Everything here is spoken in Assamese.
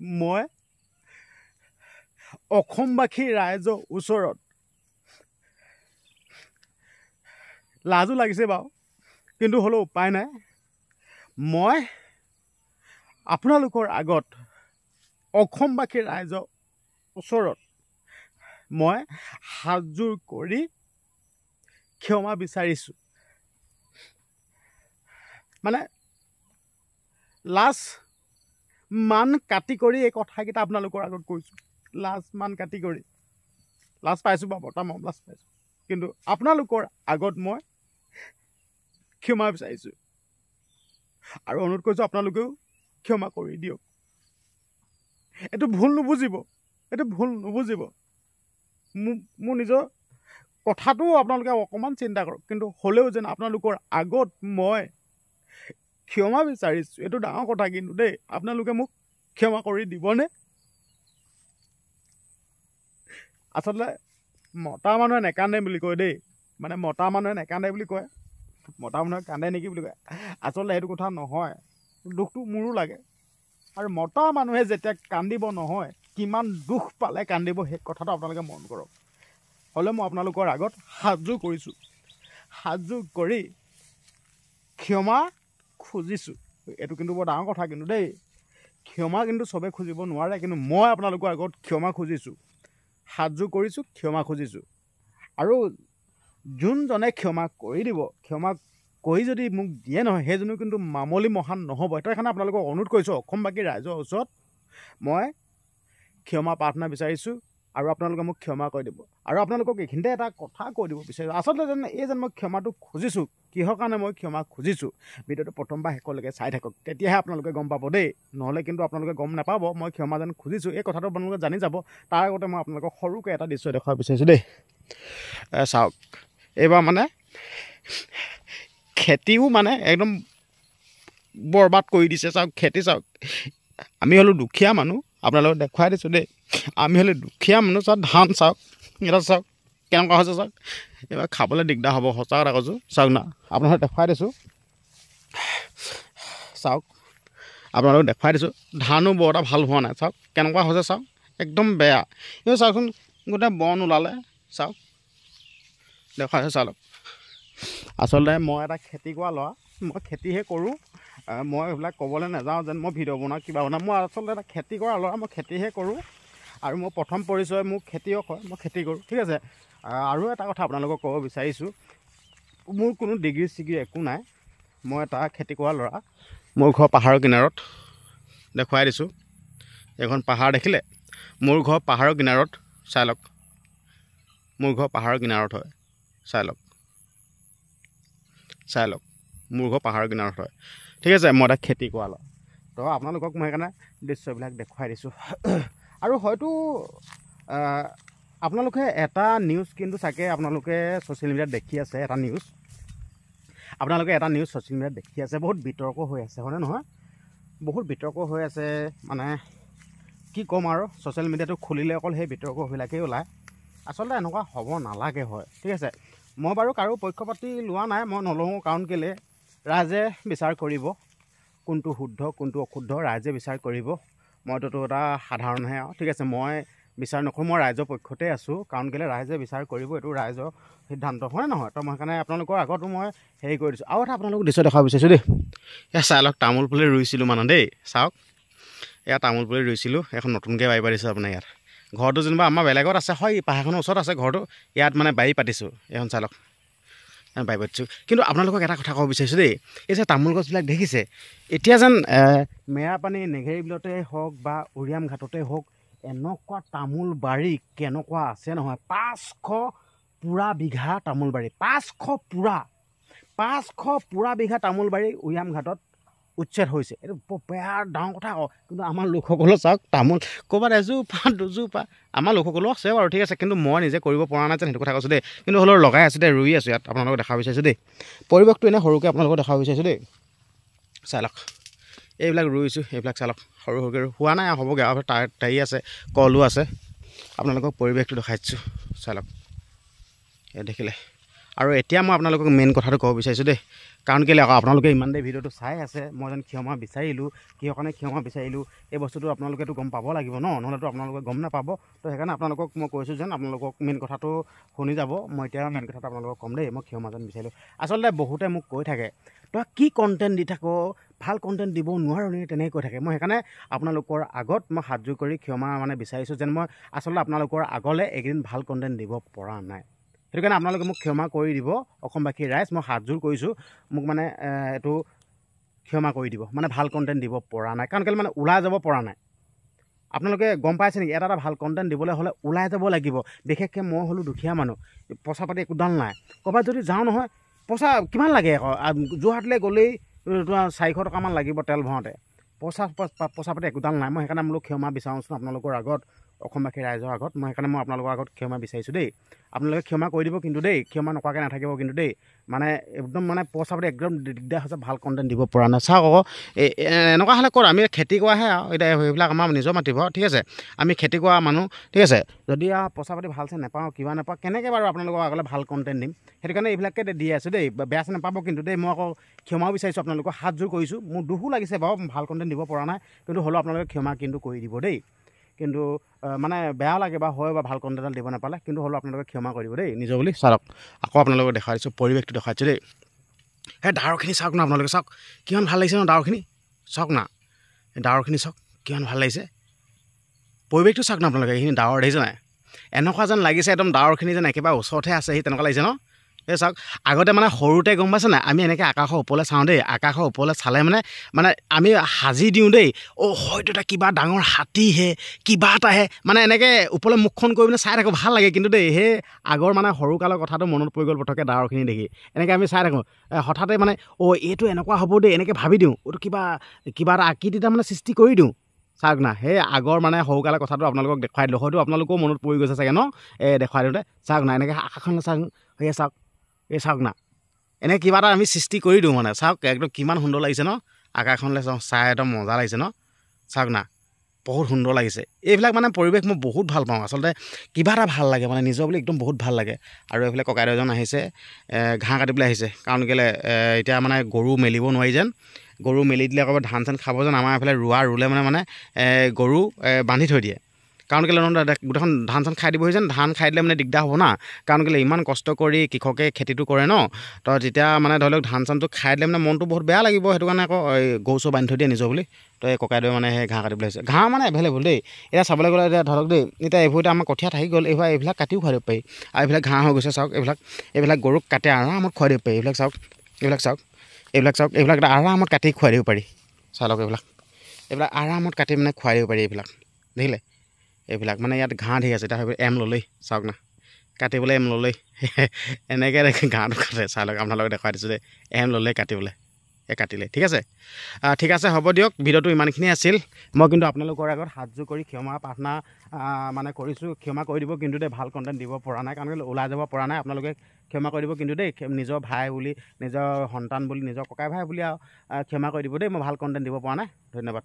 মই অসমবাসী ৰাইজৰ ওচৰত লাজো লাগিছে বাৰু, কিন্তু হ'লেও উপায় নাই। মই আপোনালোকৰ আগত অসমবাসী ৰাইজৰ ওচৰত মই হাতযোৰ কৰি ক্ষমা বিচাৰিছোঁ। মানে লাজ মান কাটি কৰি এই কথাকেইটা আপোনালোকৰ আগত কৈছোঁ। লাজ মান কাটি কৰি লাজ পাইছোঁ বাৰু, বৰ্তমান লাজ পাইছোঁ, কিন্তু আপোনালোকৰ আগত মই ক্ষমা বিচাৰিছোঁ আৰু অনুৰোধ কৰিছোঁ আপোনালোকেও ক্ষমা কৰি দিয়ক। এইটো ভুল নুবুজিব, এইটো ভুল নুবুজিব। মোৰ নিজৰ কথাটো আপোনালোকে অকণমান চিন্তা কৰক, কিন্তু হ'লেও যেন আপোনালোকৰ আগত মই ক্ষমা বিচাৰিছোঁ, এইটো ডাঙৰ কথা কিন্তু দেই। আপোনালোকে মোক ক্ষমা কৰি দিবনে? আচলতে মতা মানুহে নেকান্দে বুলি কয় দেই, মানে মতা মানুহে নেকান্দে বুলি কয়, মতা মানুহে কান্দে নেকি বুলি কয়। আচলতে সেইটো কথা নহয়, দুখটো মোৰো লাগে। আৰু মতা মানুহে যেতিয়া কান্দিব নহয়, কিমান দুখ পালে কান্দিব সেই কথাটো আপোনালোকে মন কৰক। হ'লে মই আপোনালোকৰ আগত হাতযোৰ কৰিছোঁ, হাতযোৰ কৰি ক্ষমা খুজিছোঁ। এইটো কিন্তু বৰ ডাঙৰ কথা কিন্তু দেই। ক্ষমা কিন্তু চবেই খুজিব নোৱাৰে, কিন্তু মই আপোনালোকৰ আগত ক্ষমা খুজিছোঁ, হাতযোৰ কৰিছোঁ, ক্ষমা খুজিছোঁ। আৰু যোনজনে ক্ষমা কৰি দিব, ক্ষমা কৰি যদি মোক দিয়ে নহয়, সেইজনো কিন্তু মামলি মহান নহ'ব। সেইকাৰণে আপোনালোকক অনুৰোধ কৰিছোঁ, অসমবাসী ৰাইজৰ ওচৰত মই ক্ষমা প্ৰাৰ্থনা বিচাৰিছোঁ আৰু আপোনালোকে মোক ক্ষমা কৰি দিব। আৰু আপোনালোকক এইখিনিতে এটা কথা কৈ দিব বিচাৰিছোঁ, আচলতে যেন মই ক্ষমাটো খুজিছোঁ, কিহৰ কাৰণে মই ক্ষমা খুজিছোঁ, ভিডিঅ'টো প্ৰথমবাৰ শেষলৈকে চাই থাকক, তেতিয়াহে আপোনালোকে গম পাব দেই। নহ'লে কিন্তু আপোনালোকে গম নাপাব মই ক্ষমা যেন খুজিছোঁ। এই কথাটো আপোনালোকে জানি যাব। তাৰ আগতে মই আপোনালোকক সৰুকৈ এটা দৃশ্য দেখুৱাব বিচাৰিছোঁ দেই। চাওক, এইবাৰ মানে খেতিও মানে একদম বৰবাদ কৰি দিছে। চাওক খেতি, চাওক আমি হ'লোঁ দুখীয়া মানুহ, আপোনালোকক দেখুৱাই দিছোঁ দেই। আমি হ'লে দুখীয়া মানুহ, চাওক ধান, চাওক এটা চাওক কেনেকুৱা হৈছে, চাওক এইবাৰ খাবলৈ দিগদাৰ হ'ব, সঁচা কথা কৈছোঁ। চাওক না, আপোনালোকক দেখুৱাই দিছোঁ, চাওক আপোনালোকক দেখুৱাই দিছোঁ, ধানো বৰ এটা ভাল হোৱা নাই। চাওক কেনেকুৱা হৈছে, চাওক একদম বেয়া। এই চাওকচোন গোটেই বন ওলালে, চাওক দেখুৱাইছোঁ, চাওক। আচলতে মই এটা খেতি কৰা ল'ৰা, মই খেতিহে কৰোঁ। মই এইবিলাক ক'বলৈ নাযাওঁ যেন মই ভিডিঅ' বনাওঁ, কিবা বনাওঁ। মই আচলতে এটা খেতি কৰা ল'ৰা, মই খেতিহে কৰোঁ। আৰু মোৰ প্ৰথম পৰিচয় মোৰ খেতিয়ক হয়, মই খেতি কৰোঁ, ঠিক আছে। আৰু এটা কথা আপোনালোকক ক'ব বিচাৰিছোঁ, মোৰ কোনো ডিগ্ৰী চিগ্ৰী একো নাই, মই এটা খেতি কৰা ল'ৰা। মোৰ ঘৰ পাহাৰৰ কিনাৰত, দেখুৱাই দিছোঁ। এইখন পাহাৰ দেখিলে, মোৰ ঘৰ পাহাৰৰ কিনাৰত, চাই লওক। মোৰ ঘৰ পাহাৰৰ কিনাৰত হয়, চাই লওক, চাই লওক মোৰ ঘৰ পাহাৰৰ কিনাৰত হয়, ঠিক আছে। মই এটা খেতি কৰা ল'ৰা, তো আপোনালোকক মই সেইকাৰণে দৃশ্যবিলাক দেখুৱাই দিছোঁ। আৰু হয়তো আপোনালোকে এটা নিউজ কিন্তু চাগে আপোনালোকে ছ'চিয়েল মিডিয়াত দেখি আছে, এটা নিউজ ছ'চিয়েল মিডিয়াত দেখি আছে, বহুত বিতৰ্ক হৈ আছে, হয়নে নহয়? বহুত বিতৰ্ক হৈ আছে, মানে কি ক'ম আৰু, ছ'চিয়েল মিডিয়াটো খুলিলে অকল সেই বিতৰ্কবিলাকেই ওলায়। আচলতে এনেকুৱা হ'ব নালাগে, হয়, ঠিক আছে। মই বাৰু কাৰো পক্ষপাতি লোৱা নাই, মই নলওঁ, কাৰণ কেলৈ ৰাইজে বিচাৰ কৰিব কোনটো শুদ্ধ কোনটো অশুদ্ধ, ৰাইজে বিচাৰ কৰিব। মইতো এটা সাধাৰণহে আৰু, ঠিক আছে। মই বিচাৰ নকৰোঁ, মই ৰাইজৰ পক্ষতে আছোঁ, কাৰণ কেলৈ ৰাইজে বিচাৰ কৰিব, এইটো ৰাইজৰ সিদ্ধান্ত, হয় নহয়? তো মই সেইকাৰণে আপোনালোকৰ আগতো মই হেৰি কৰি দিছোঁ। আৰু এটা আপোনালোকক দৃশ্য দেখাব বিচাৰিছোঁ দেই। এয়া চাই লওক, তামোল পুলি ৰুইছিলোঁ মানে দেই, চাওক এয়া তামোল পুলি ৰুইছিলোঁ, এখন নতুনকৈ বাৰী পাতিছোঁ আপোনাৰ ইয়াত। ঘৰটো যেনিবা আমাৰ বেলেগত আছে, হয় পাহাৰখনৰ ওচৰত আছে ঘৰটো, ইয়াত মানে বাৰী পাতিছোঁ, এইখন চাই লওক বাৰী পাতিছোঁ। কিন্তু আপোনালোকক এটা কথা ক'ব বিচাৰিছোঁ দেই, এই যে তামোল গছবিলাক দেখিছে, এতিয়া যেন মেৰাপানী নেঘেৰি বিলতে হওক বা উৰিয়াম ঘাটতে হওক, এনেকুৱা তামোল বাৰী কেনেকুৱা আছে নহয়, 500 পুৰা বিঘা তামোল বাৰী, 500 পুৰা বিঘা তামোল বাৰী উৰিয়াম ঘাটত উচ্ছেদ হৈছে। এইটো বেয়া ডাঙৰ কথা আকৌ। কিন্তু আমাৰ লোকসকলৰ চাওক, তামোল ক'ৰবাত এজোপা দুজোপা, আমাৰ লোকসকলো আছে বাৰু, ঠিক আছে, কিন্তু মই নিজে কৰিব পৰা নাই যেন, সেইটো কথা কৈছোঁ দেই। কিন্তু হ'লেও লগাই আছোঁ দেই, ৰুই আছোঁ ইয়াত, আপোনালোকক দেখাব বিচাৰিছোঁ দেই। পৰিৱেশটো এনেই সৰুকৈ আপোনালোকক দেখাব বিচাৰিছোঁ দেই, চাই লওক এইবিলাক ৰুইছোঁ, এইবিলাক চাই লওক সৰু সৰুকৈ হোৱা নাই, হ'বগৈ আৰু তাৰি আছে, কলো আছে। আপোনালোকক পৰিৱেশটো দেখাই দিছোঁ, চাই লওক এই দেখিলে। আৰু এতিয়া মই আপোনালোকক মেইন কথাটো ক'ব বিচাৰিছোঁ দেই কাৰণ কেলৈ আকৌ আপোনালোকে ইমান দেৰি ভিডিঅ'টো চাই আছে মই যেন ক্ষমা বিচাৰিলোঁ কিহৰ কাৰণে ক্ষমা বিচাৰিলোঁ এই বস্তুটো আপোনালোকেতো গম পাব লাগিব ন নহ'লেতো আপোনালোকে গম নাপাব তো সেইকাৰণে আপোনালোকক মই কৈছোঁ যেন আপোনালোকক মেইন কথাটো শুনি যাব মই এতিয়া মেইন কথাটো আপোনালোকক ক'ম দেই মই ক্ষমা যেন বিচাৰিলোঁ আচলতে বহুতে মোক কৈ থাকে তই কি কণ্টেণ্ট দি থাক ভাল কণ্টেণ্ট দিব নোৱাৰো নে তেনেকৈ কৈ থাকে মই সেইকাৰণে আপোনালোকৰ আগত মই হাতযোৰ কৰি ক্ষমা মানে বিচাৰিছোঁ যেন মই আচলতে আপোনালোকৰ আগলৈ এইকেইদিন ভাল কণ্টেণ্ট দিব পৰা নাই সেইটো কাৰণে আপোনালোকে মোক ক্ষমা কৰি দিব অসমবাসী ৰাইজ মই হাতযোৰ কৰিছোঁ মোক মানে এইটো ক্ষমা কৰি দিব মানে ভাল কণ্টেণ্ট দিব পৰা নাই কাৰণ কেলৈ মানে ওলাই যাব পৰা নাই আপোনালোকে গম পাইছে নেকি এটা ভাল কণ্টেণ্ট দিবলৈ হ'লে ওলাই যাব লাগিব বিশেষকৈ মই হ'লোঁ দুখীয়া মানুহ পইচা পাতি একোডাল নাই ক'ৰবাত যদি যাওঁ নহয় পইচা কিমান লাগে আকৌ যোৰহাটলৈ গ'লেই তোমাৰ 400 টকামান লাগিব তেল ভৰাওঁতে পইচা পাতি একোডাল নাই মই সেইকাৰণে বোলো ক্ষমা বিচাৰোঁচোন আপোনালোকৰ আগত অসমবাসী ৰাইজৰ আগত মই সেইকাৰণে মই আপোনালোকৰ আগত ক্ষমা বিচাৰিছোঁ দেই আপোনালোকে ক্ষমা কৰি দিব কিন্তু দেই ক্ষমা নকৰাকৈ নাথাকিব কিন্তু দেই মানে একদম মানে পইচা পাতি একদম দিগদাৰ হৈছে ভাল কণ্টেণ্ট দিব পৰা নাই চাওক আকৌ এনেকুৱা হ'লে ক'ত আমি খেতি কৰাহে আৰু এতিয়া সেইবিলাক আমাৰ নিজৰ মাতিব ঠিক আছে আমি খেতি কৰা মানুহ ঠিক আছে যদি আৰু পইচা পাতি ভালছে নাপাওঁ কিবা নাপাওঁ কেনেকৈ বাৰু আপোনালোকৰ আগলৈ ভাল কণ্টেণ্ট দিম সেইটো কাৰণে এইবিলাকে দি আছোঁ দেই বেয়া চেনে নাপাব কিন্তু দেই মই আকৌ ক্ষমাও বিচাৰিছোঁ আপোনালোকক হাতযোৰ কৰিছোঁ মোৰ দুখো লাগিছে বাৰু ভাল কণ্টেণ্ট দিব পৰা নাই কিন্তু হ'লেও আপোনালোকে ক্ষমা কিন্তু কৰি দিব দেই কিন্তু মানে বেয়া লাগে বা হয় বা ভাল কণ্টেণ্ট দিব নাপালে কিন্তু হ'লেও আপোনালোকে ক্ষমা কৰিব দেই নিজৰ বুলি চাওক আকৌ আপোনালোকক দেখাই দিছোঁ পৰিৱেশটো দেখাই দিছোঁ দেই সেই ডাৱৰখিনি চাওক না আপোনালোকে চাওক কিমান ভাল লাগিছে ন ডাৱৰখিনি চাওক না ডাৱৰখিনি চাওক কিমান ভাল লাগিছে পৰিৱেশটো চাওক না আপোনালোকে এইখিনি ডাৱৰ দেখিছে নাই এনেকুৱা যেন লাগিছে একদম ডাৱৰখিনি যেন একেবাৰে ওচৰতহে আছে সি তেনেকুৱা লাগিছে ন এই চাওক আগতে মানে সৰুতে গম পাইছে নাই আমি এনেকৈ আকাশৰ ওপৰলৈ চাওঁ দেই আকাশৰ ওপৰলৈ চালে মানে আমি সাজি দিওঁ দেই হয়তো এটা কিবা ডাঙৰ হাতীহে কিবা এটাহে মানে এনেকৈ ওপৰলৈ মুখখন কৰি পিনে চাই থাকোঁ ভাল লাগে কিন্তু দেই সেই আগৰ মানে সৰুকালৰ কথাটো মনত পৰি গ'ল পটককৈ ডাৱৰখিনি দেখি এনেকৈ আমি চাই থাকোঁ হঠাতে মানে এইটো এনেকুৱা হ'ব দেই এনেকৈ ভাবি দিওঁ এইটো কিবা এটা আকৃতি এটা মানে সৃষ্টি কৰি দিওঁ চাওক না সেই আগৰ মানে সৰুকালৰ কথাটো আপোনালোকক দেখুৱাই দিলোঁ হয়তো আপোনালোকেও মনত পৰি গৈছে চাগে ন দেখুৱাই দিওঁতে চাওক না এনেকৈ আকাশখনলৈ চাওক সেয়ে চাওক এই চাওক না এনেকৈ কিবা এটা আমি সৃষ্টি কৰি দিওঁ মানে চাওক একদম কিমান সুন্দৰ লাগিছে ন আকাশখনলৈ চাই একদম মজা লাগিছে ন চাওক না বহুত সুন্দৰ লাগিছে এইবিলাক মানে পৰিৱেশ মই বহুত ভাল পাওঁ আচলতে কিবা এটা ভাল লাগে মানে নিজৰ বুলি একদম বহুত ভাল লাগে আৰু এইফালে ককাইদেউজন আহিছে ঘাঁহ কাটিবলৈ আহিছে কাৰণ কেলৈ এতিয়া মানে গৰু মেলিব নোৱাৰি যেন গৰু মেলি দিলে আকৌ ধান চান খাব যেন আমাৰ এইফালে ৰুলে মানে গৰু বান্ধি থৈ দিয়ে কাৰণ কেলৈ গোটেইখন ধান চান খাই দিবহি যেন ধান খাই দিলে মানে দিগদাৰ হ'ব না কাৰণ কেলৈ ইমান কষ্ট কৰি কৃষকে খেতিটো কৰে ন তো তেতিয়া মানে ধৰি লওক ধান চানটো খাই দিলে মানে মনটো বহুত বেয়া লাগিব সেইটো কাৰণে আকৌ গৰু চৌ বান্ধি থৈ দিয়ে নিজৰ বুলি তো এই ককাইদেউ মানে সেই ঘাঁহ কাটিবলৈ আহিছে ঘাঁহ মানে এভেইলেবল দেই এতিয়া চাবলৈ গ'লে এতিয়া ধৰক দেই এতিয়া এইবোৰ এতিয়া আমাৰ কঠীয়া থাকি গ'ল এইবিলাক কাটিও খুৱাই দিব পাৰি আৰু এইবিলাক ঘাঁহ হৈ গৈছে চাওক এইবিলাক গৰুক কাটি আৰামত খুৱাই দিব পাৰি এইবিলাক চাওক এইবিলাক আৰামত কাটি খুৱাই দিব পাৰি চাই লওক এইবিলাক আৰামত কাটি মানে খুৱাই দিব পাৰি এইবিলাক দেখিলে এইবিলাক মানে ইয়াত ঘাঁহ ধেৰ আছে এতিয়া এম ল'লেই চাওক না কাটিবলৈ এম ল'লেই এনেকৈ ঘাঁহটো কাটে চাই লওক আপোনালোকে দেখুৱাই দিছোঁ দেই এম ল'লেই কাটিবলৈ কাটিলে ঠিক আছে হ'ব দিয়ক ভিডিঅ'টো ইমানখিনি আছিল মই কিন্তু আপোনালোকৰ আগত হাতযোৰ কৰি ক্ষমা প্ৰাৰ্থনা মানে কৰিছোঁ ক্ষমা কৰি দিব কিন্তু দেই ভাল কণ্টেণ্ট দিব পৰা নাই কাৰণ ওলাই যাব পৰা নাই আপোনালোকে ক্ষমা কৰি দিব কিন্তু দেই নিজৰ ভাই বুলি নিজৰ সন্তান বুলি নিজৰ ককাই ভাই বুলি আৰু ক্ষমা কৰি দিব দেই মই ভাল কণ্টেণ্ট দিব পৰা নাই ধন্যবাদ